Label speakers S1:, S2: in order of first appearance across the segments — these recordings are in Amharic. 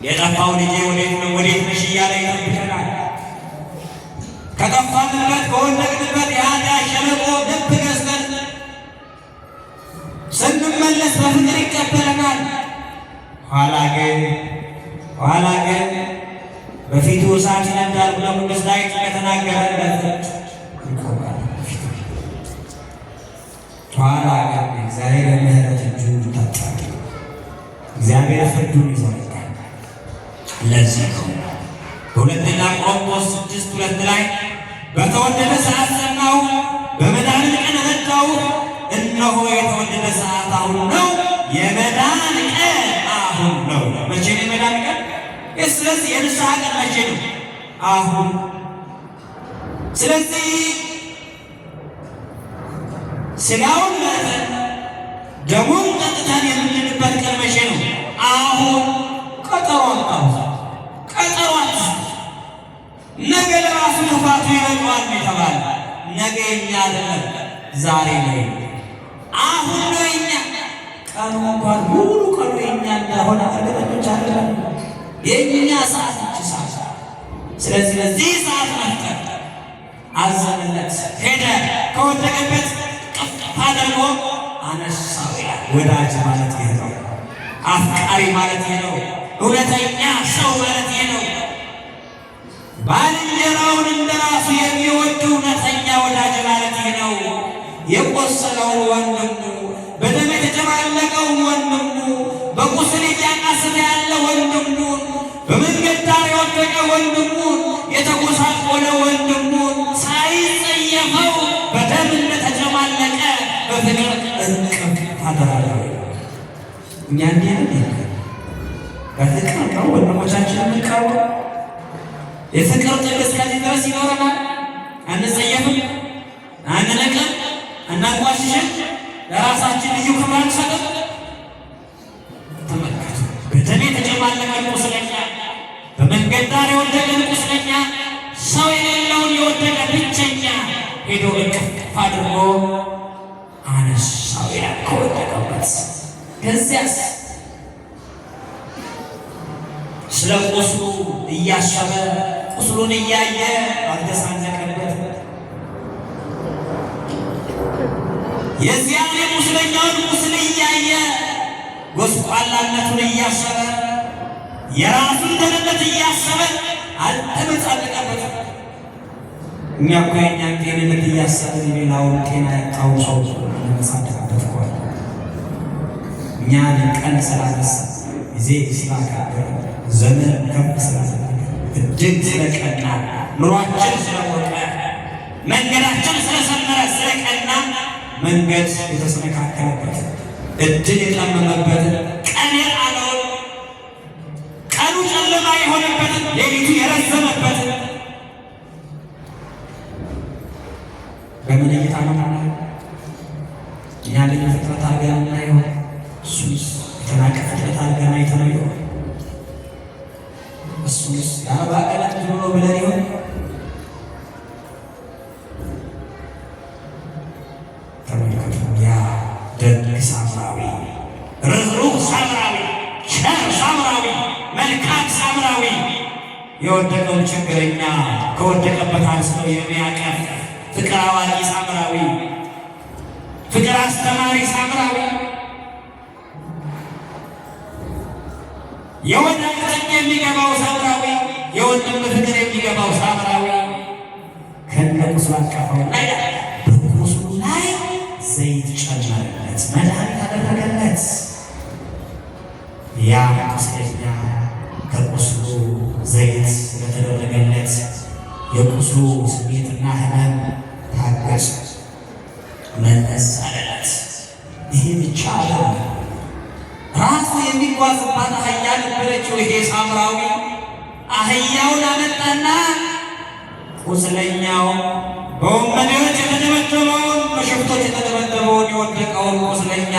S1: የጠፋው ልጄ ወዴት ነሽ እያለ ይጠብቀናል። ከጠፋንበት ከወደቅንበት የኃጢአት ሸለቆ ልብ ገዝተን ስንመለስ በፍቅር ይቀበለናል። ኋላ ግን በፊቱ እሳት ይነዳል ብሎ ቅዱስ ዳዊት እንደተናገረለት ኋላ ግን እግዚአብሔር በምሕረት እጁን ታጥቋል። እግዚአብሔር ፍርዱን ይዘዋል። ለዚህ ነው በሁለተኛ ቆሮንቶስ 6:2 ላይ በተወደደ ሰዓት ሰማሁ፣ በመዳን ቀን ረዳሁ። እነሆ የተወደደ ሰዓት አሁን ነው፣ የመዳን ቀን አሁን ነው። መቼ ነው የመዳን ቀን? ስለዚህ የንስሐ ቀን መቼ ነው? አሁን። ስለዚህ ሥጋውን በልተን ደሙን ጠጥተን የምንድንበት ቀን መቼ ነው? አሁን። ቀጠሮ ነገ ለራሱ ልፋቱ ይበቃዋል የተባለ ነገ የኛ አይደለም፣ ዛሬ ነው። አሁን ነው የኛ። ቀኑ እንኳን ሙሉ ቀኑ የኛ እንደሆነ እርግጠኞች አይደለም። የኛ ሰዓት እቺ ሰዓት። ስለዚህ በዚህ ሰዓት መፍጠር አዘንለት፣ ሄደ፣ ከወደቀበት ቅፍ አድርጎ አነሳው። ወዳጅ ማለት ይሄ ነው። አፍቃሪ ማለት ይሄ ነው። እውነተኛ ሰው ማለት ይሄ ነው። ባልንጀራውን እንደራሱ የሚወድ እውነተኛ ወዳጅ ማለት ይሄ ነው። የቆሰለውን ወንድሙ፣ በደም የተጨማለቀውን ወንድሙ፣ በቁስል እያቃሰተ ያለ ወንድሙን፣ በመንገድ ዳር የወደቀ ወንድሙን፣ የተጎሳቆለ ወንድሙን ሳይጸየፈው በደም እንደተጨማለቀ በፍቅር እንቅፍ አደረገው። እኛ እንዲህ በፍቅር ነው ወንድሞቻችን የምንቀርበው። የፍቅር ጥግ እስከዚህ ድረስ ይኖረናል። አንጸየፍም፣ አንነቅም፣ አናንቋሽሽም፣ ለራሳችን ልዩ ክብር አንሰጥም። ተመልከቱ፣ በደም የተጨማለቀ ቁስለኛ፣ በመንገድ ዳር የወደቀ ቁስለኛ፣ ሰው የሌለውን የወደቀ ብቸኛ ሄዶ እቅፍ አድርጎ አነሳው ይላል ከወደቀበት። ከዚያስ ስለ ቁስሉ እያሰበ ቁስሉን እያየ አልተሳነቀበት። የዚያን የቁስለኛውን ቁስል እያየ ጎስቋላነቱን እያሰበ የራሱን ደህንነት እያሰበ አልተመጻደቀበት። እኛ እኮ የእኛን ጤንነት እያሰብን የሌላውን ጤና ያጣውን ሰው ለመጻደቅበት እኮ እኛ ቀን ስላነሳ ጊዜ ስላካበረ ዘመን ከፍ ስላለ እጅግ ስለቀና ኑሯችን ስለወቀ መንገዳችን ስለሰመረ ስለቀና መንገድ የተሰነካከለበት እድል የጠመመበት ቀን የጣለውን ቀኑ ጨለማ የሆነበትን ሌሊቱ የረዘመበትን በምን እይታ ነው? እኛ ልዩ ፍጥረት አድርገን እናየው። እሱስ የተናቀ ፍጥረት አድርገን አይተነው ይሆን? እሱስ የአርባ ቀናት ብሎ ብለን ይሆን? ተመልከቱ፣ ያ ደግ ሳምራዊ፣ ርኅሩህ ሳምራዊ፣ ቸር ሳምራዊ፣ መልካም ሳምራዊ፣ የወደቀውን ችግረኛ ከወደቀበት አንስቶ የሚያቀፍ ፍቅር አዋቂ ሳምራዊ፣ ፍቅር አስተማሪ ሳምራዊ፣ የወንድም ፍቅር የሚገባው ሳምራዊ፣ የወንድም ፍቅር የሚገባው ሳምራዊ ከነቁስሉ አቀፈው ላይ በቁስሉ ላይ ዘይት ጨመረለት፣ መድኃኒት አደረገለት። ያ ቁስለኛ ከቁስሉ ዘይት ስለተደረገለት የቁስሉ ስሜትና ሕመም ታገሰ፣ መለስ አለለት። ይሄ ብቻ ራሱ የሚጓዝባት አህያ ነበረችው። ይሄ ሳምራዊ አህያውን አመጣና ቁስለኛው በወንበዴዎች የተደበደበውን በሽፍቶች የተደበደበውን የወደቀውን ቁስለኛ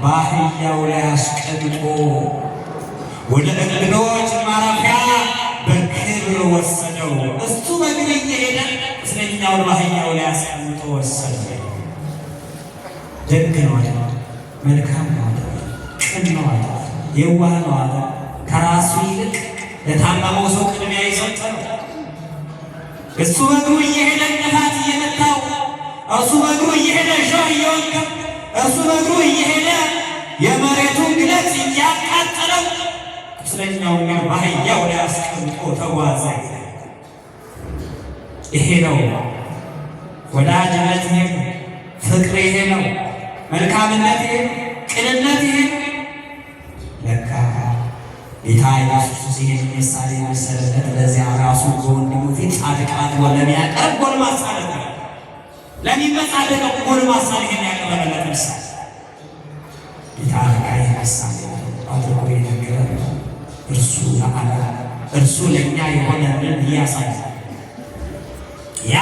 S1: በአህያው ላይ አስቀምጦ ወደ እንግዶች ማረፊያ በክብር ወሰደው። እሱ በእግር እየሄደ ቁስለኛውን በአህያው ላይ አስቀምጦ ወሰደ። ደግ ነው፣ መልካም ነው፣ ቅን ነው፣ የዋህ ነው፣ ከራሱ ይልቅ ለታመመው ሰው ቅድሚያ የሰጠ ነው። እሱ በእግሩ እየሄደ ነፋስ እየመታው፣ እሱ በእግሩ እየሄደ ሾህ እየወጋው፣ እሱ በእግሩ እየሄደ የመሬቱን ግለት እያቃጠለው፣ ቁስለኛውን ግን በአህያው ላይ አስቀምጦ ተጓዘ። ይሄ ነው ወዳጅነት፣ ይሄ ፍቅር፣ ይሄ ነው መልካምነት፣ ይሄ ቅንነት፣ ይሄ ለካ ጌታ ኢየሱስ ይህን ምሳሌ መሰለለት። ለዚያ ራሱ በወንድሙ ፊት ጻድቃን ለሚያቀርብ ጎልማሳ ነበር። ለሚመጻደቅ ጎልማሳ ይህን ያቀረበለት ምሳሌ ጌታ ለቃይ ምሳሌ አድርጎ የነገረን እርሱ ለዓለም እርሱ ለእኛ የሆነንን እያሳየ ያ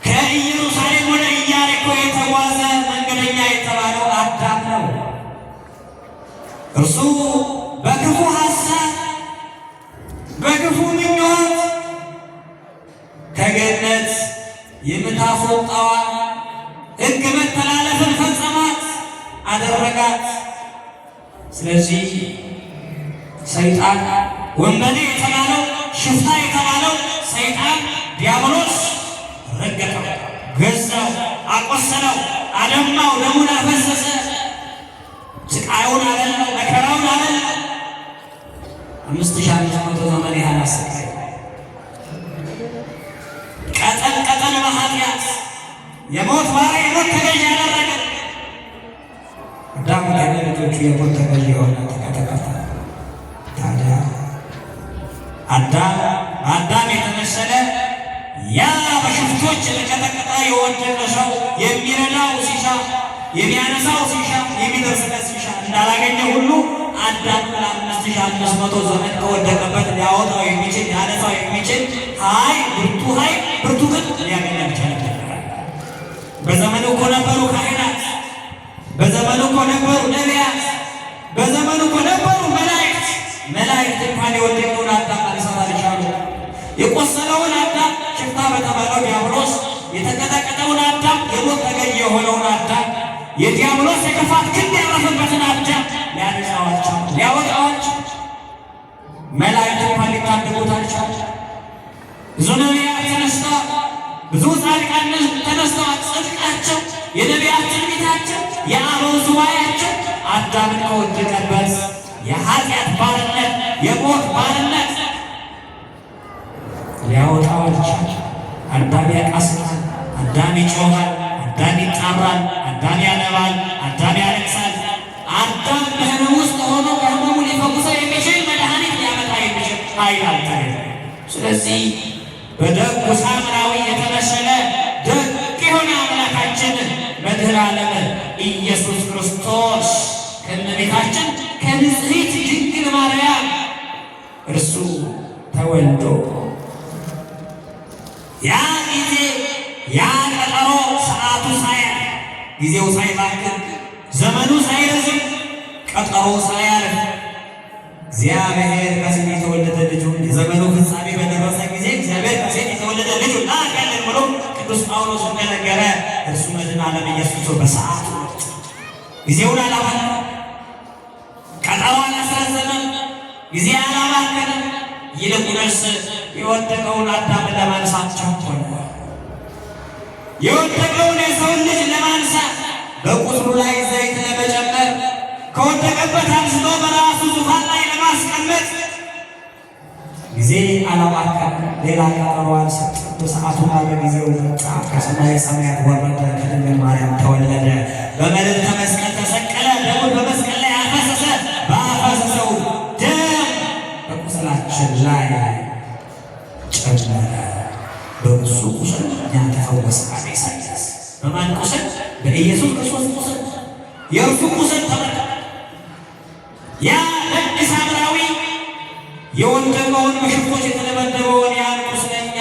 S1: ከኢየሩሳሌም ወደ ኢያሪኮ የተጓዘ መንገደኛ የተባለው አዳም ነው። እርሱ በክፉ ሐሳብ በክፉ ምኞት ከገነት የምታስወጣዋን ሕግ መተላለፍን ፈጸማት፣ አደረጋት። ስለዚህ ሰይጣን ወንበዴ የተባለው ሽፍታ የተባለው ሰይጣን ዲያብሎስ ረገጠው፣ ገዛው፣ አቆሰለው፣ አደማው፣ ደሙን አፈሰሰ፣ ስቃዩን አበላው፣ መከራውን አበላው። 5500 ዘመን ያህል አሰቃየ። ቀጠን ቀጠን በኃጢአት የሞት ባሪያ የሞት ተገዥ ያደረገ አዳም ከልጆቹ የሞት ተገዥ የሆነ ተቀጠቀጠ። ታዲያ አዳም የተመሰለ ያ በሽፍቶች የተቀጠቀጠ የወደቀ ሰው የሚረዳው ሲሻ የሚያነሳው ሲሻ የሚደርስበት ሲሻ እንዳላገኘ ሁሉ አዳም ለ5500 ዘመን ከወደቀበት ሊያወጣው የሚችል ሊያነሳው የሚችል ብርቱ ግን ሊያገኝ አልቻለም። በዘመኑ እኮ ነበሩ ካህናት፣ በዘመኑ እኮ ነበሩ ነቢያት፣ በዘመኑ እኮ ነበሩ መላእክት እንኳን የወደቀውን አዳም ማንሳት አልቻሉም። የቆሰለውን አዳም ሽፍታ በተባለው ዲያብሎስ፣ የተቀጠቀጠውን አዳም የሞት ተገዥ የሆነውን አዳም የዲያብሎስ የክፋት ክንድ ያረፈበትን አዳም ሊያነሳዋቸው ሊያወጣዋቸው መላእክት እንኳን ሊታደጉት አልቻሉም። ብዙ ነቢያት ተነስተዋል፣ ብዙ ጻድቃን ተነስተዋል። ጽድቃቸው የነቢያት ትንቢታቸው የአበው ሱባኤያቸው አዳምን ከወደቀበት የኃጢአት ባርነት የሞት ባርነት ሊያወጣው አልቻለም። አዳም ያቃስታል፣ አዳም ይጮኻል፣ አዳም ይጣራል፣ አዳም ያነባል፣ አዳም ያለቅሳል። አዳም በሕመም ውስጥ ሆኖ ከሕመሙ ሊፈውሰው የሚችል መድኃኒት ሊያመጣ የሚችል ኃይል አልተገኘም። ስለዚህ በደጉ ሳምራዊ የተመሰለ ደግ የሆነ አምላካችን መድኃኔ ዓለም ኢየሱስ ክርስቶስ ከእመቤታችን ከንጽሕት ድንግል ማርያም እርሱ ተወልዶ ያ ጊዜ ያ ቀጠሮ ሰዓቱ ሳያልፍ ጊዜው ሳይባክን ዘመኑ ሳይረዝም ቀጠሮ ሳያልፍ እግዚአብሔር ከሴት የተወለደ ልጁ የዘመኑ ፍጻሜ በደረሰ ጊዜ እግዚአብሔር ከሴት የተወለደ ልጁ ላከልን ብሎ ቅዱስ ጳውሎስ እንደነገረ እርሱ መድኃኔ ዓለም ኢየሱስ በሰዓቱ ጊዜውን አላባከነ፣ ቀጠሮ አላስረዘመ፣ ጊዜ አላባከነ። ይልቁንስ የወደቀውን አዳምን ለማንሳት ቸኮለ። የወደቀውን የሰውን ልጅ ለማንሳት በቁስሉ ላይ ዘይት ለመጨመር ከወደቀበት አንስቶ በራሱ ዙፋን ላይ ለማስቀመጥ ጊዜ አላባከነ፣ ሌላ ቀጠሮ አልሰጠም። በሰዓቱና በጊዜው መጣ፣ ከሰማየ ሰማያት ወረደ፣ ከድንግል ማርያም ተወለደ፣ በመልዕልተ መስቀል ተሰቀለ፣ ደሙን በመስቀል ላይ አፈሰሰ። ባፈሰሰው ደም በቁስላችን ላይ ጨመረ። በእሱ ቁስል እኛ ተፈወስን። ኢሳይያስ በማን ቁስል? በኢየሱስ ክርስቶስ ቁስል። የእርሱ ቁስል ተመለከተ። ያ ደግ ሳምራዊ የወደቀውን በሽፍቶች የተደበደበውን ያን ቁስለኛ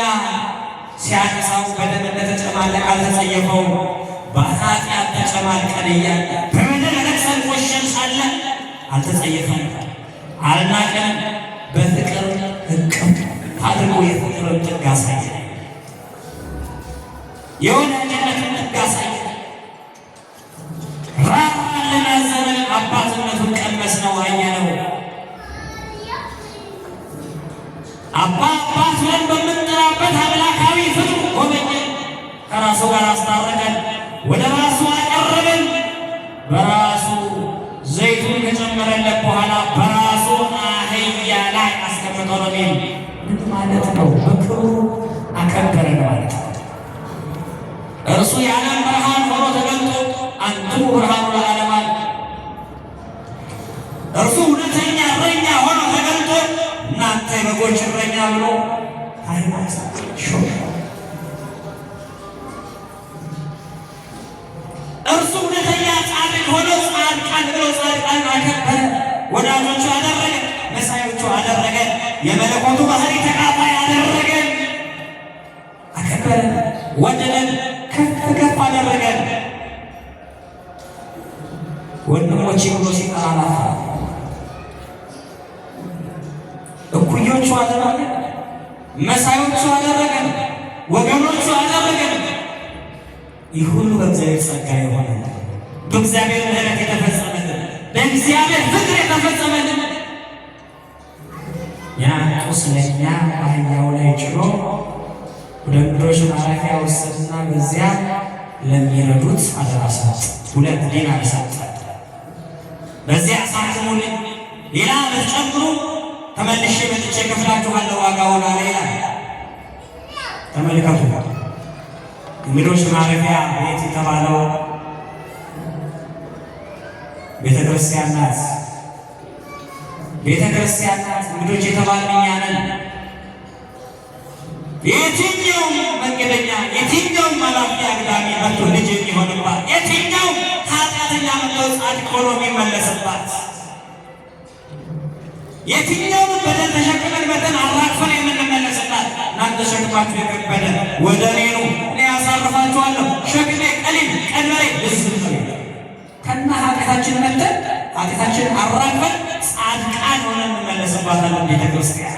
S1: ሲያነሳው በደም እንደተጨማለቀ አልተጸየፈውም። በኃጢአት ተጨማልቀን እያለ በበደል ረክሰን ቆሸን ሳለ አልተጸየፈም፣ አልናቀንም። በፍቅር እቅፍ አድርጎ የፍቅርን ጥግ አሳየ፣ የወዳጅነትን ጥግ አሳየ። ራራልን፣ አዘንን፣ አባትነቱን ቀመስነው፣ አየነው። አባ አባት ብለን በምንጠራበት አምላካዊ ፍጡር ጎበኘን፣ ከራሱ ጋር አስታረቀን፣ ወደ ራሱ አቀረበን። በራሱ ዘይቱን ከጨመረለት በኋላ በራሱ አህያ ላይ አስቀምጦ ነው። ምን ማለት ነው? በክብሩ አከበረን ማለት ነው። እርሱ የዓለም ብርሃን ሆኖ ተገልጦ አንትሙ ብርሃኑ ለዓለም አለ። እርሱ እውነተኛ እረኛ ሆኖ ተገልጦ እናንተ የበጎች እረኛ ብሎ ሃይማኖት ሾመ። እርሱ እውነተኛ ጻድቅ ሆኖ ጻድቃን ብሎ ጻድቃን አከበረ፣ ወዳጆቹ አደረገ፣ መሳዮቹ አደረገ፣ የመለኮቱ ባህሪ ተካፋይ አደረገ፣ አከበረ፣ ወደደን፣ ከፍ ከፍ አደረገን። ወንድሞቼ ብሎ ሲጠራ አላፈረም። እኩዮቹ አደረገን፣ መሳዮቹ አደረገን፣ ወገኖቹ አደረገን። ይህ ሁሉ በእግዚአብሔር ጸጋ የሆነ በእግዚአብሔር ምሕረት የተፈጸመልን በእግዚአብሔር ፍቅር የተፈጸመልን ያ ቁስለኛ አህያው ላይ ጭኖ ወደ እንግዶች ማረፊያ ወሰድና በዚያ ለሚረዱት አደራ ሰጠ። 2 ዲናር ሰጠ። በዚያ አሳክሙልኝ፣ ሌላ ብትጨምሩ ተመልሼ መጥቼ እከፍላችኋለሁ ዋጋውን አለ ይላል። ተመልከቱ፣ እንግዶች ማረፊያ ቤት የተባለው ቤተ ክርስቲያን ናት። ቤተ ክርስቲያን ናት። እንግዶች የተባልን እኛ ነን። የትኛውም መንገደኛ፣ የትኛውም ኃላፊ አግዳሚ መጥቶ ልጅ የሚሆንባት፣ የትኛውም ኃጢአተኛ መጥቶ ጻድቅ ሆኖ የሚመለስባት፣ የትኛውም በደል ተሸክመን መጠን አራግፈን የምንመለስባት። እናንተ ሸክማችሁ የከበደ ወደ እኔ ኑ እኔ ያሳርፋችኋለሁ፣ ሸክሜ ቀሊል ቀንበሬ ልዝብ ነው። ከና ኃጢአታችን መጠን ኃጢአታችን አራግፈን ጻድቃን ሆነን እንመለስባታለን። ቤተ ክርስቲያን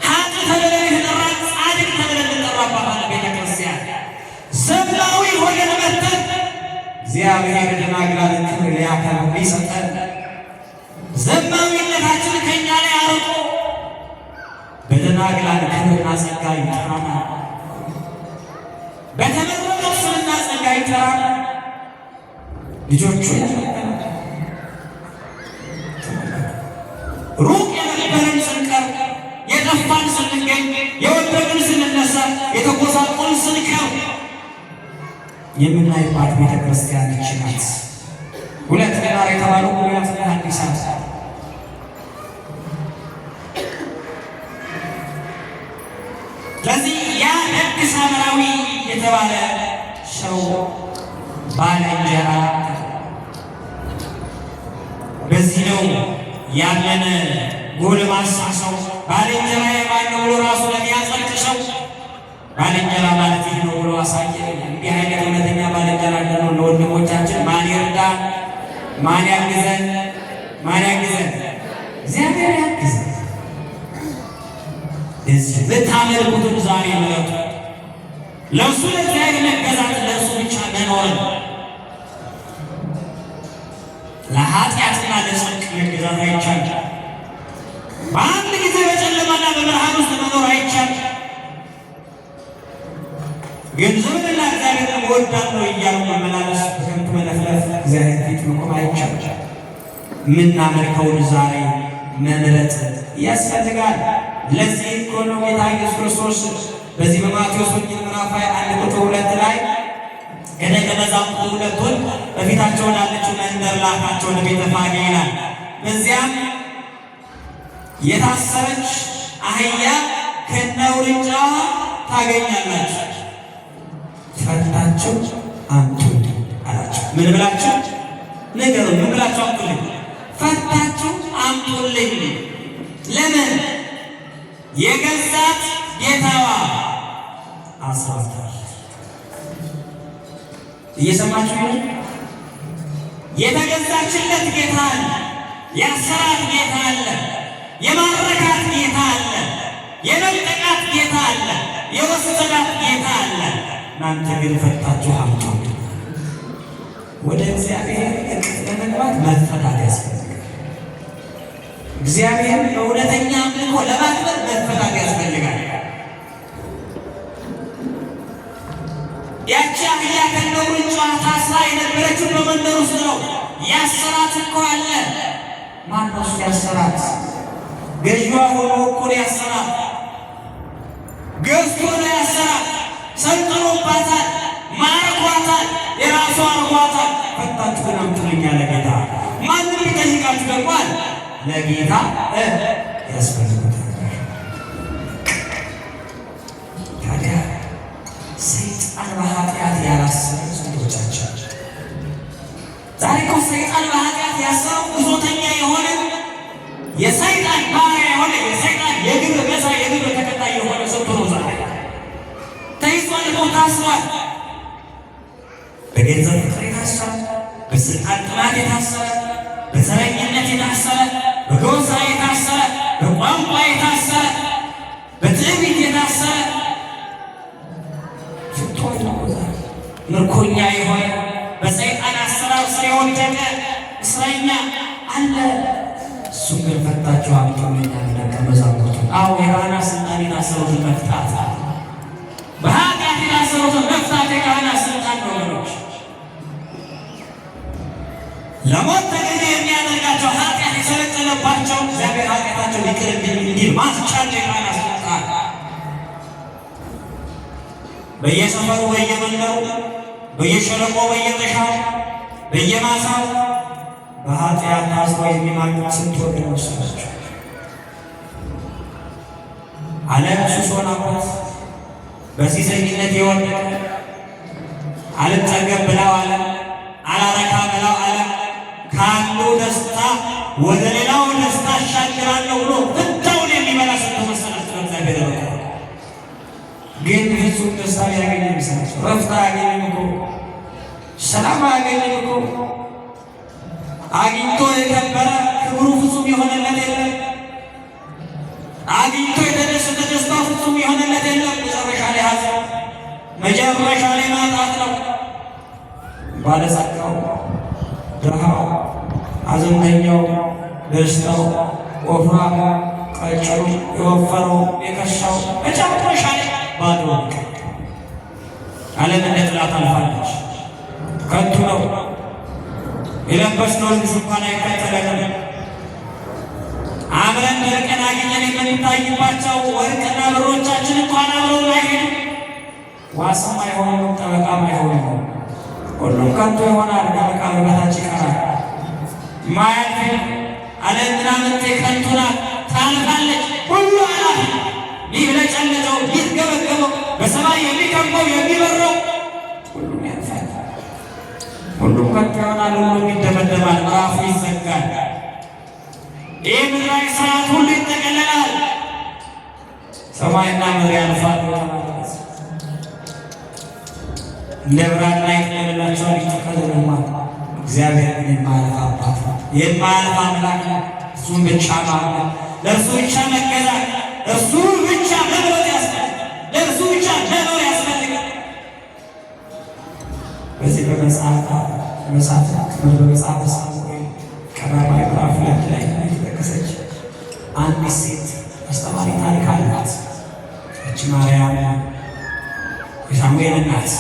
S1: ኃጢ ተብለን የተጠራን ጻድቅ ተብለን እንጠራባታለን። ቤተ ክርስቲያን ዘመናዊ ሆነን መጠን እግዚአብሔር ደናግላልን ክብር ሊያከብር ሊሰጠን ዘመናዊነታችን ከእኛ ላይ አርቆ በደናግላን ክብርና ጸጋ ይጠራናል። በተመረጠው ስምና ጸጋ ይጠራናል። ልጆቹ ሩቅ የነበረን ስንቀር፣ የጠፋን ስንገኝ፣ የወደቅን ስንነሳ፣ የተጎሳቆልን ስንቀር የምናይባት ቤተ ክርስቲያን ናት። 2 ዲናር የተባለው ጉባኤያት ሐዲሳት ስለዚህ ያ ደግ ሳምራዊ የተባለ ሰው ባልንጀራ በዚህ ነው ያለን ጎልማሳ ሰው ባልንጀራ የማን ነው ብሎ ራሱ ለሚያጸድቅ ሰው ባልንጀራ ማለት ይህ ነው ብሎ አሳየ። እንዲህ አይነት እውነተኛ ባልንጀራ ነው ለወንድሞቻችን ማን ይርዳን? ማን ያግዘን? ማን ያግዘን? እግዚአብሔር ያግዘን። እዚህ ብታመልኩትን ዛሬ ምረጡ። ለእሱ ለእግዚአብሔር መገዛት፣ ለእሱ ብቻ መኖር፣ ለኃጢአትና ለጽድቅ መገዛት አይቻልም። በአንድ ጊዜ በጨለማና በብርሃን ውስጥ መኖር አይቻልም። ገንዘብንና እግዚአብሔር እወዳለሁ እያሉ መመላለስ፣ በከንቱ መለፍለፍ፣ እግዚአብሔር ፊት መቆም አይቻልም። የምናመልከውን ዛሬ መምረጥ ያስፈልጋል። ለዚህ እኮ ነው ጌታ ኢየሱስ ክርስቶስ በዚህ በማቴዎስ ወንጌል ምዕራፍ 21:2 ላይ ከደቀ መዛሙርቱ 2ቱን በፊታቸው ወዳለችው መንደር ላካቸው፣ ወደ ቤተ ፋጌ ይላል። በዚያም የታሰረች አህያ ከነውርንጫዋ ታገኛላችሁ፣ ፈታችሁ አምጡልኝ አላቸው። ምን ብላችሁ ነገሩ? ምን ብላችሁ አምጡልኝ? ፈታችሁ አምጡልኝ። ለምን? የገዛት ጌታዋ አስሯታል። እየሰማችሁ ነው? የተገዛችለት ጌታ አለ፣ ያሰራት ጌታ አለ፣ የማረካት ጌታ አለ፣ የነጠቃት ጌታ አለ፣ የወሰዳት ጌታ አለ። እናንተ ግን ፈታችሁ አምጡ። ወደ እግዚአብሔር እቅፍ ለመግባት መፈታት ያስፈልጋል። እግዚአብሔር እውነተኛ አምልኮ ለማክበር መፈታት ያስፈልጋል። ያቺ አህያ ከነውርንጫ ታስራ የነበረችው በመንደር ውስጥ ነው። ያሰራት እኮ አለ። ማነው እሱ ያሰራት? ገዥዋ ሆኖ እኮ ነው ያሰራት። ገዝቶ ነው ያሰራት። ሰልጥኖባታል፣ ማርኳታል፣ የራሱ አርጓታል። ፈታችሁ ግን አምጡልኝ አለ ጌታ። ማንም ቢጠይቃችሁ ደግሞ አለ ለጌታ ያስፈልጉታል። ታዲያ ሰይጣን በኃጢአት ያላሰሩ ስንቶቻችን? ዛሬ እኮ ሰይጣን በኃጢአት ያሰረው ብዙተኛ የሆነ የሰይጣን ባሪያ የሆነ የሰይጣን የግብር ገዛ የግብር ተከታይ የሆነ ሰው ነው ዛሬ ተይዟል እኮ ታስሯል። በገንዘብ ፍቅር የታሰረ፣ በስልጣን ጥማት የታሰረ፣ በዘረኝነት የታሰረ፣ በጎሳ የታሰረ፣ በቋንቋ የታሰረ፣ በትዕቢት የታሰረ ምርኮኛ የሆነ በሰይጣን አሰራር ስር የወደቀ እስረኛ አለ። እሱም ግን ፈታችሁ አምጡልኝ አለ ደቀ መዛሙርቱ። አዎ የካህናት ስልጣን የታሰሩትን መፍታት፣ በኃጢአት የታሰሩትን መፍታት የካህናት ስልጣን ነው ወገኖች። ለሞት ተገዢ የሚያደርጋቸው ኃጢአት የሰለጠነባቸው እግዚአብሔር ኃጢአታቸው ይቅር እንዲል ማስቻል የካህናት ስልጣን። በየሰፈሩ በየመንደሩ በየሸለቆ በየጥሻው በየማሳው በኃጢአት ታስረው የሚማኙት ስንት ወገኖች ናቸው? ዓለም ሱስ ሆናበት በሲሰኝነት የወደቀ አልጠገብ ብለው አለ፣ አላረካ ብለው አለ፣ ካሉ ደስታ ወደ ሌላው ደስታ አሻግራለሁ ብሎ ፍታውን የሚበላ ስንት መሰላችሁ? እግዚአብሔር ነው። ግን ፍጹም ደስታ ያገኘ ይመስላችሁ? ረፍታ ያገኘ እኮ ሰላም ያገኘ እኮ አግኝቶ የከበረ ክብሩ ፍጹም የሆነለት የለም። አግኝቶ የተደሰተ ደስታው ፍጹም የሆነለት የለም። መጨረሻ ላይ ሐዘን፣ መጨረሻ ላይ ማጣት ነው። ባለጸጋው፣ ድሃው፣ ሐዘንተኛው፣ ደስታው፣ ወፍራሙ፣ ቀጭኑ፣ የወፈረው፣ የከሳው መጨረሻ ላይ ባዶ ነው። ዓለም እንደ ጥላት አልፋለች። ከንቱ ነው። የለበስነውን ልብስ እንኳን አይከተለንም። አብረን በቀን አግኝተን የምንታይባቸው ወርቅና ብሮቻችን እንኳን አብረው አይሄዱም። ዋስም አይሆኑም፣ ጠበቃም አይሆኑም። ሁሉም ከንቱ ይሆናል፣ ከመቃብር በታች ይቀራል። ማያልፍ ዓለም ምናምንቴ ከንቱ ናት፣ ታልፋለች። ሁሉ አላፊ ይብለጨለጨው ይትገበገበው በሰማይ የሚከበው የሚበረው ሁሉም ያልፋል። ሁሉም ከንቱ ይሆናል፣ ሁሉም ይደመደማል፣ ምዕራፉ ይዘጋል። ይህ ምድራዊ ስርዓት ሁሉ ይጠቀለላል። ሰማይና ምድር ያልፋሉ ተመለስ እንደ ብርሃን ላይ ይጠቀልላቸዋል፣ ይጠቀልሉማል። እግዚአብሔር ግን የማያልፍ አባት ነው፣ የማያልፍ አምላክ ነው። እሱን ብቻ ማምለክ፣ ለእርሱ ብቻ መገዛት፣ እርሱ ብቻ መብረት ያስፈልጋል፣ ለእርሱ ብቻ መኖር ያስፈልጋል። በዚህ በመጽሐፍ በመጽሐፍ ሳሙኤል ቀዳማዊ ምዕራፍ 2 ላይ የተጠቀሰች አንዲት ሴት አስተማሪ ታሪክ አላት። እች ማርያም የሳሙኤል እናት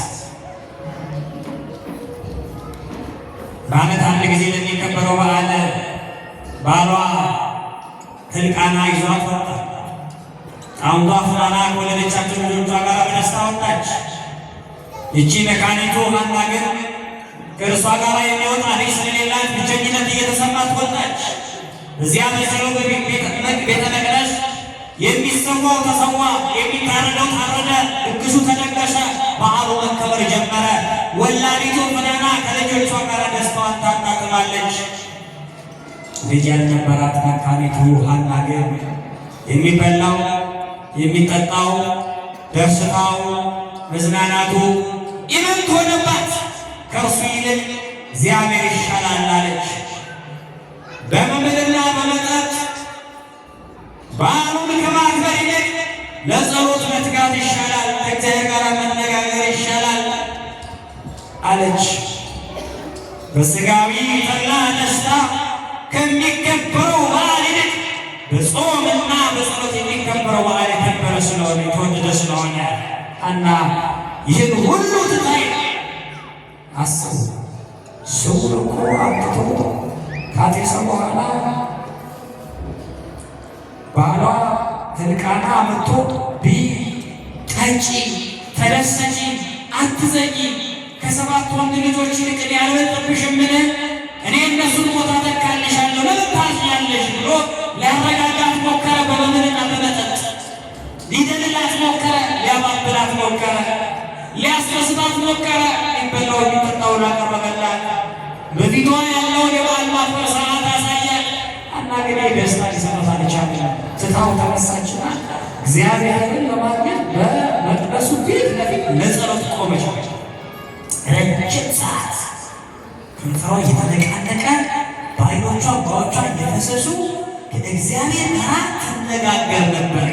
S1: በዓመት አንድ ጊዜ ለሚከበረው በዓል ባሏ ሕልቃና ይዟት ወጣ። ጣውንቷ ፍናና ከወለደቻቸው ልጆቿ ጋር በደስታ ወጣች። ይቺ መካኒቱ ሐና ግን ከእርሷ ጋር የሚወጣ ልጅ ስለሌላት ብቸኝነት እየተሰማት ወጣች። እዚያ በጸሎት ቤተ መቅደስ የሚሰዋው ተሰዋ፣ የሚታረደው ታረደ፣ ድግሱ ተደገሰ፣ በዓሉ መከበር ጀመረ። ወላዲቱ ፍናና ከልጆቿ ጋር ደስታዋን ታጣጥማለች። ልጅ ያልነበራት መካኒቱ ሐና ግን የሚበላው የሚጠጣው ደስታው መዝናናቱ ኢምንት ሆነባት። ከእርሱ ይልቅ እግዚአብሔር ይሻላል አለች። በመብልና በመጠጥ በዓሉን ከማክበር ይልቅ ለጸሎት መትጋት ይሻላል፣ ከእግዚአብሔር ጋር መነጋገር ይሻላል አለች። በሥጋዊ ተድላ ደስታ ከሚከበረው በዓል ይልቅ በጾምና በጸሎት የሚከበረው በዓል የከበረ ስለሆነ የተወደደ ስለሆነ ሐና ይህን ሁሉ ትታይ አስቡ። ስውር እኮ አጥቶ ካጤሰ በኋላ ባሏ ሕልቃና መጥቶ ጠጪ፣ ተደሰቺ፣ አትዘኚ ከሰባት ወንድ ልጆች ይልቅ እኔ አልበልጥብሽምን? እኔ እነሱን ቦታ ተካልሻለሁ ለምን ታዝኛለሽ? ብሎ ሊያረጋጋት ሞከረ። በመብልና በመጠጥ ሊደልላት ሞከረ፣ ሊያባብላት ሞከረ፣ ሊያስደስታት ሞከረ። የሚበላው የሚጠጣውን አቀረበላት። በፊቷ ያለውን የበዓል ማክበር ስርዓት አሳያል። ሐና ግን ደስታ ሊሰማት አልቻለም። ትታው ተነሳችና እግዚአብሔርን ለማግኘት በመቅደሱ ፊት ለፊት ለጸሎት ቆመች። ረጅም ሰዓት ከንፈሯ እየተነቃነቀ በዓይኖቿ እንባዎቿ እየፈሰሱ ከእግዚአብሔር ጋር ትነጋገር ነበር።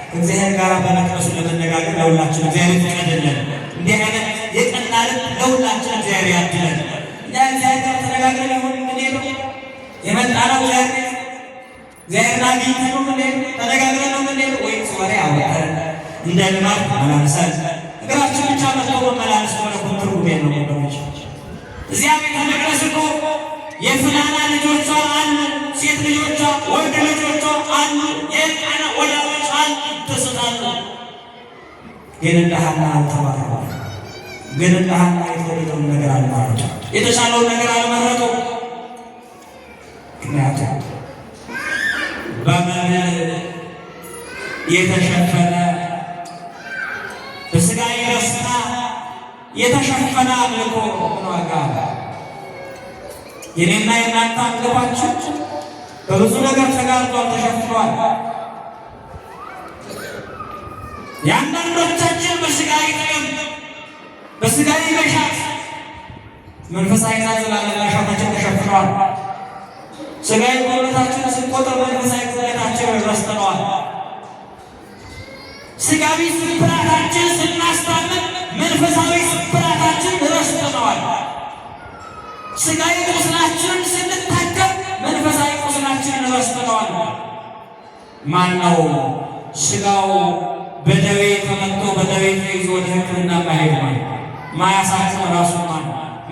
S1: ከእግዚአብሔር ጋር በመቅደሱ ለመነጋገር ለሁላችን እግዚአብሔር ይፍቀድልን። እንዲህ አይነት የቀና ልብ ለሁላችን እግዚአብሔር ያድለን። እግዚአብሔር ጋር ተነጋግረን ይሁን እንሄደው የመጣነው እግዚአብሔርን አግኝተን ነው የምንሄደው? ተነጋግረን ነው የምንሄደው ወይስ ወሬ አውርተን እንደ ልማድ መላልሰን እግራችን ብቻ መጥቶ መመላለስ ሆነ? ትርጉም የለውም ወገኖች። እዚያ ቤተ መቅደስ እኮ የፍናና ልጆቿ አሉ፣ ሴት ልጆቿ፣ ወንድ ልጆቿ አሉ፣ የሕልቃና ወላጆች አሉ፣ ይደሰታሉ። ግን እንደ ሐና አልተባረኩም። ግን እንደ ሐና የተወደደውን ነገር አልመረጡም፣ የተሻለውን ነገር አልመረጡም። ምክንያቱም በመብል የተሸፈነ በሥጋዊ ደስታ የተሸፈነ አምልኮ ምን ዋጋ አለው? የኔና የእናንተ አምልኳችን በብዙ ነገር ተጋርጧል፣ ተሸፍኗል። የአንዳንዶቻችን በሥጋዊ ጥቅም፣ በሥጋዊ መሻት መንፈሳዊ መሻታችን ተሸፍኗል። ሥጋዊ ጉልበታችን ስንቆጥር መንፈሳዊ ጉልበታችንን ረስተነዋል። ሥጋዊ ስብራታችን ስናስታምም መንፈሳዊ ስብራታችን ረስተነዋል። ሥጋዊ ቁስላችንን ስንታከም መንፈሳዊ ቁስላችንን ረስተነዋል። ማን ነው ሥጋው በደዌ ተመቶ በደዌ ተይዞ ወደ ሕክምና ማሄድ ማያሳክም ራሱ ማን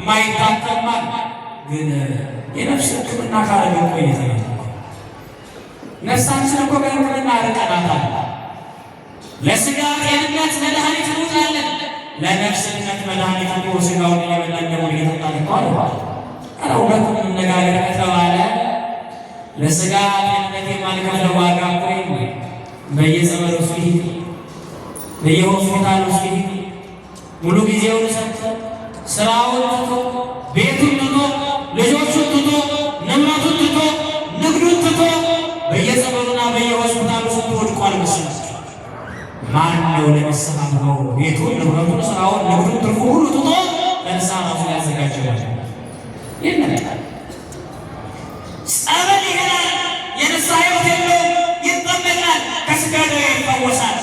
S1: ማይታከም ማን? ግን የነፍስ ሕክምና ካረገ ቆይተናል። ነፍሳችን እኮ በሕክምና ርቀናታል። ለሥጋ ጤንነት መድኃኒት እንውጣለን፣ ለነፍስነት መድኃኒት እኮ ሥጋውን እየበላን ደሙን እየጠጣን እኮ አለ። ኧረ እውነቱን እንነጋገር ከተባለ ለሥጋ ጤንነት የማንከፍለው ዋጋ እኮ የለም። በየጸበሉ ሲሄድ በየሆስፒታሉ ሲሄድ ሙሉ ጊዜውን ሰጥቶ ስራውን ትቶ ቤቱን ትቶ ልጆቹን ትቶ ንብረቱን ትቶ ንግዱን ትቶ በየጸበሉና በየሆስፒታሉ ስትወድቋል መሰላችሁ። ማን ነው ለንስሐ ብሎ ቤቱን ንብረቱን ስራውን ንግዱን ትርፉ ሁሉ ትቶ ለንስሐ ራሱ ያዘጋጀዋል? የለም። ጸበል ይሄዳል፣ የንስሐ ሕይወት የለውም፣ ይጠመቃል፣ ከሥጋ ደዌ ይፈወሳል።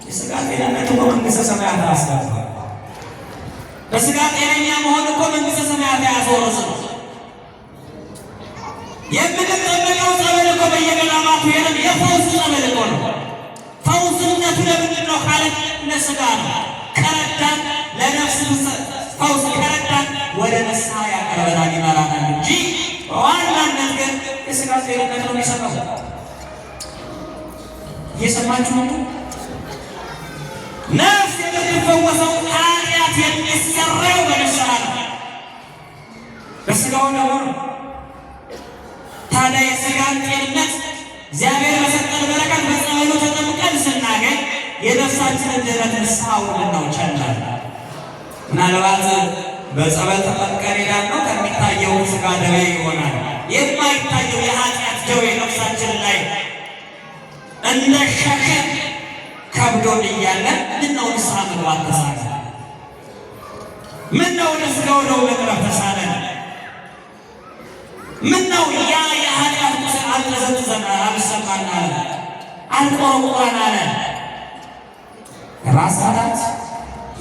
S1: የሥጋ ጤንነት እኮ መንግሥተ ሰማያት አያስገባም። በሥጋ ጤነኛ መሆን እኮ መንግሥተ ሰማያት አያስወርስም። የምንጠመቀው ጸበል እኮ በየገዳማቱ ሄደን የፈውስ ጸበል እኮ ነው። ፈውስነቱ ለምንድን ነው ካለ ለሥጋ ነው። ከረዳን ለነፍስ ፈውስ ከረዳን ወደ ንስሐ ያቀርበናል፣ ይመራናል እንጂ በዋናነት ግን የሥጋ ጤንነት ነው የሚሰጠው። እየሰማችሁ ነው? ነፍስ የምትፈወሰው ኃጢአት የሚሰራው በንስሐ ነው፣ በሥጋው ነው። ታዲያ የሥጋን ጤንነት እግዚአብሔር በሰጠን በረከት በጸበሉ ተጠምቀን ስናገኝ የነፍሳችንን ድኅነት ንስሐውን እናውቻለን። ምናልባት በጸበል ተጠምቀን ሄዳለሁ ከሚታየው ሥጋ ደዌ ይሆናል። የማይታየው የኃጢአት ደዌ ነፍሳችን ላይ እንደ ሸክም ከብዶን እያለ ምነው ንስሐ መግባት ተሳነ? ምነው ወደ ሥጋው ነው መቅረብ ተሳነ? ምነው ያ የኃጢአት ቁስል አልተዘዘነ አልሰማን አለ አልቆረቆረን አለ? ራስ ምታት፣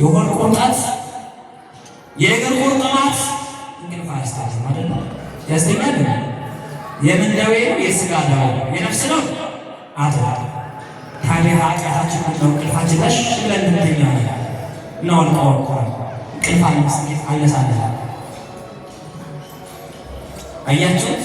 S1: የሆድ ቁርጠት፣ የእግር ቁርጥማት እንቅልፍ አያስተኛም አይደል? ያስተኛል። የምን ደዌ ነው? የሥጋ ደዌ። የነፍስ ነው? አይደለም። ታዲያ ኃጢአታችን ነው እንቅልፋችን ነሽ ብለን እንተኛለን። እናወልቀው እንቅልፍ አነሳለን። አያችሁት?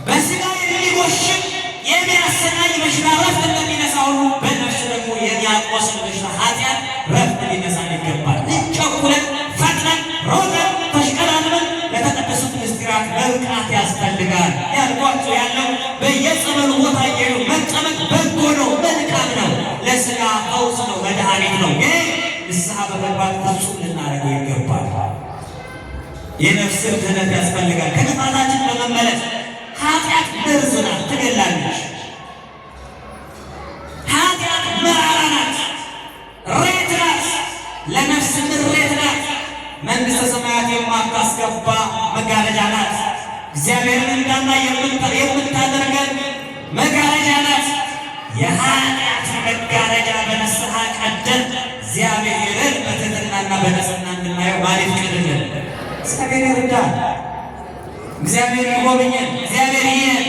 S1: በስጋ የሚጎሽም የሚያሰናይ በሽታ ረፍት እንደሚነሳ ሁሉ በነፍስ ደግሞ የሚያቆስል በሽታ ኃጢአት ረፍት ሊነሳን ይገባል። ቸኩለን ፈጥነን ሮጠን ተሽቀዳድመን ለተቀደሱት ምስጢራት መብቃት ያስፈልጋል። ያልኳቸው ያለው በየጸበሉ ቦታ እየሄዱ መጠመቅ በጎ ነው፣ መልካም ነው፣ ለስጋ ፈውስ ነው፣ መድኃኒት ነው። ግን ንስሐ በመግባት ፍጹም ልናደርገው ይገባል። የነፍስን ድህነት ያስፈልጋል። ከጥፋታችን በመመለስ ኃጢአት መርዝ ናት፣ ትገላለች። ኃጢአት መራራ ናት፣ ሬት ናት፣ ለነፍስ ምሬት ናት። መንግሥተ ሰማያት የማታስገባ መጋረጃ ናት። እግዚአብሔርን እንዳናይ የምታደርገን መጋረጃ ናት። የኃጢአት መጋረጃ በንስሐ ቀደን እግዚአብሔርን በትሕትናና በንጽሕና እንድናየው ማለት ይቅድልን። እግዚአብሔር ይርዳል። እግዚአብሔር ይጎብኘን። እግዚአብሔር ይየን።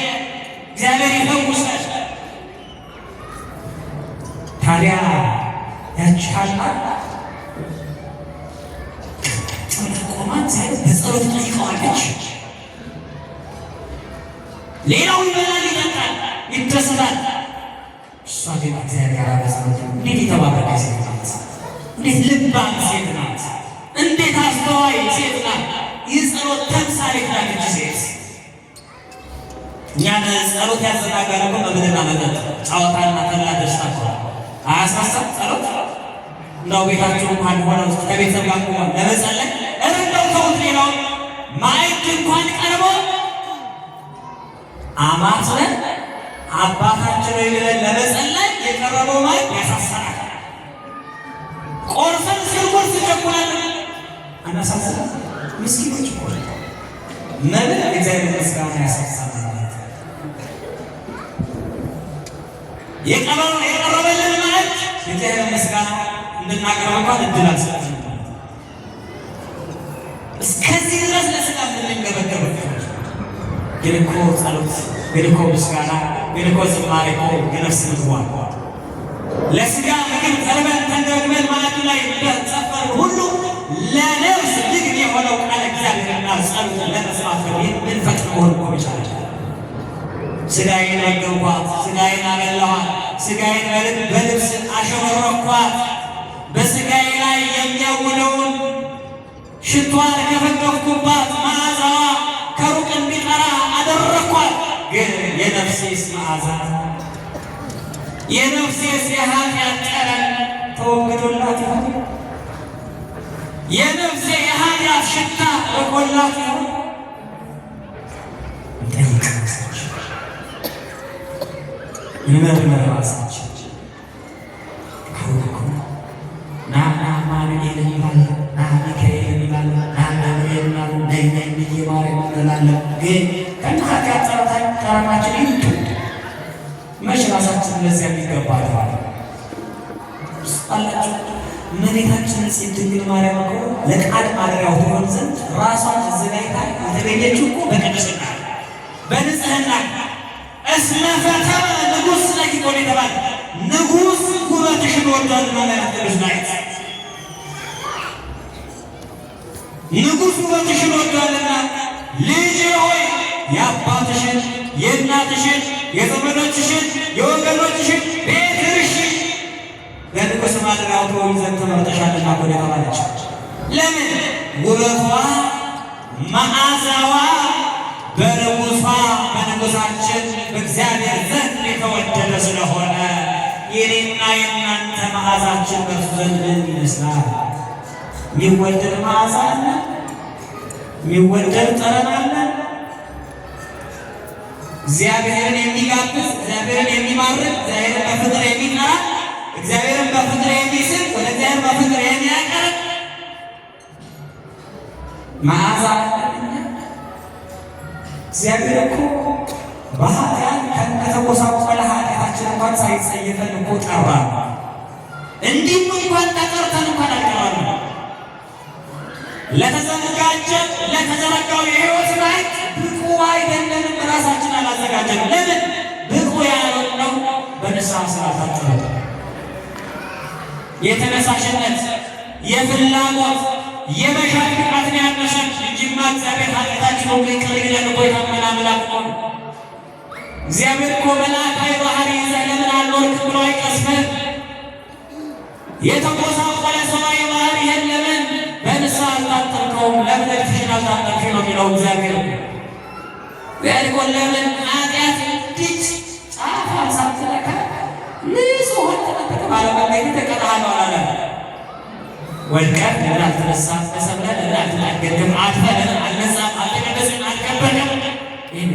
S1: እግዚአብሔር ይፈውሰን። ታዲያ ያቺ ኃጢአት ቆማት በጸሎት ጠይቀዋለች። ሌላው ይበላል፣ ይጠጣል፣ ይደሰታል። እሷ ግን እግዚአብሔር በጸሎት እንዴት የተባረከ ሴት ናት! እንዴት ልባም ሴት ናት! እንዴት አስተዋይ ሴት ናት! የጸሎት ተምሳሌት ናት ሴት። እኛን ጸሎት ያዘናጋል እኮ በምድርና መጠጥ ጨዋታና ተድላ ደስታ እኮ አያሳሳም ጸሎት። እንደው ቤታችሁ እንኳን ሆነ ውስጥ ከቤተሰብ ጋር እንኳን ለመጸለይ እንደው ተውት፣ ሌላውን ማዕድ እንኳን ቀርቦ አማትረን አባታችን ሆይ ብለን ለመጸለይ የቀረበው ማዕድ ያሳሰናል። ቆርሰን ስርቆት ትቸኩላለን። አናሳስረን ምስኪኖች እኮ መብል እግዚአብሔር ምስጋና ያሳሳል። የቀረበልን ማዕድ እግዚአብሔር ምስጋና እንድናቀርብ እንኳን እድል አልሰጠንም። እስከዚህ ድረስ ለስጋ እንድንገበገብ ግን እኮ ጸሎት፣ ግን እኮ ምስጋና፣ ግን እኮ ዝማሬ እኮ የነፍስ ምግቧ። ለስጋ ምግብ ቀርበን ተንደግመን ማዕዱ ላይ እንደጸፈርን ሁሉ ለነፍስ ምግብ የሆነው ቃለ እግዚአብሔርና ጸሎት ለመስማት ነው። ምን ፈጥሮ መሆን እኮ ይቻላል። ስጋዬን አገንኳት፣ ስጋዬን አበላኋት፣ ስጋዬን በልብስ አሸበረኳት፣ በስጋዬ ላይ የሚያውለውን ሽቷን ከፈከፍኩባት፣ መዓዛዋ ከሩቅ እንዲጠራ አደረኳት። ግን የነፍሴስ መዓዛ የነፍሴስ የኃጢአት ጠረን ተወግዶላት ይሆን? የነፍሴ የኃጢአት ሽታ ርቆላት ይሆን? እንመርምር ራሳችን። ና ማኑኤል እንላለን፣ ና ሚካኤል እንላለን፣ ና ገብርኤል እንላለን፣ ነይ ነይ ብዬ ማርያም እንላለን። ግን ከእነ ኃጢአት ጠረናችን ይምጡ። መች ራሳችን ለዚያ የሚገባ አላቸው። እመቤታችን ንጽሕት ድንግል ማርያም እኮ ለቃል ማደሪያው ትሆን ዘንድ ራሷን አዘጋጅታ የተገኘችው እኮ በቅድስና በንጽሕና እስመ ፈተወ ንጉሥ ለኪ እኮ ነው የተባለ። ንጉሥ ውበትሽን ወዷልና ለቅዱስ ዳዊት ንጉሥ ውበትሽን ወዷልና ልጄ ሆይ የአባትሽን የእናትሽን የዘመዶችሽን የወገኖችሽን ቤት እርሺ፣ ለንጉሥ ማደሪያው ትሆኚ ዘንድ ተመርጠሻልና እኮ ነው የተባለች። ለምን? ውበቷ መዓዛዋ በንጉሷ በንጉሳችን በእግዚአብሔር ዘንድ የተወደደ ስለሆነ የኔና የእናንተ መዓዛችን በእርሱ ዘንድ ምን ይመስላል? የሚወደድ መዓዛ አለ? የሚወደድ ጠረን አለ? እግዚአብሔርን የሚጋብዝ፣ እግዚአብሔርን የሚማርክ፣ እግዚአብሔርን በፍቅር የሚጠራ፣ እግዚአብሔርን በፍቅር የሚስብ፣ ወደ እግዚአብሔር በፍቅር የሚያቀርብ መዓዛ አለ? እግዚአብሔር እኮ በኃጢአት ከተጎሳቆለ ኃጢአታችን እንኳን ሳይጸየፈን እኮ ጠራን። እንዲህም እንኳን ተጠርተን እንኳን አልቀረንም። ለተዘጋጀ ለተዘረጋው የሕይወት ማዕድ ብቁ አይደለንም፣ ራሳችን አላዘጋጀንም። ለምን? ብቁ ያልሆነው በንስሐ ስላልታጠብን። የተነሳሽነት የፍላጎት የመሻት ብቃትን ያነሰን እንጂማ እግዚአብሔር ኃጢአታችን ሁሉ ይቅር ይለን እኮ የታመነ አምላክ ነው። እግዚአብሔር እኮ መልአካዊ ባህሪ ይዘህ ለምን አልኖርክም ብሎ አይቀስፍም። የተጎሳቆለ ሰብአዊ ባህሪህን ለምን በንስሐ አልታጠብከውም? ለምን እጅህን አልታጠብሽም ነው የሚለው እግዚአብሔር። እግዚአብሔር ለምን ኃጢአት እንዲች ጫፏን ሳትነካ ንጹሕ ሆነህ ባለመንገድ ተቀጣሃል አላለም። ወድቀህ ለምን አልተነሳም? ተሰብረህ ለምን አልተናገርክም? አጥፈህ ለምን አልነጻም? አልተቀደስም? አልከበርክም? ይህን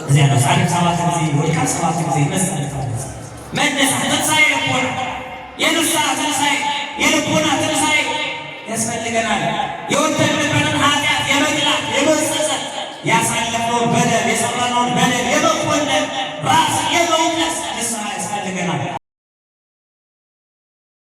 S1: እዚያ ነው ጻድቅ 7 ጊዜ ይወድቃል፣ 7 ጊዜ ይነሳል። መነሳት ትንሣኤ ልቦና፣ የንስሐ ትንሣኤ፣ የልቦና ትንሣኤ ያስፈልገናል። የወደቅንበትን ኃጢአት የመግላት የመጸጸት ያሳለፍነውን በደል የሰራነውን በደል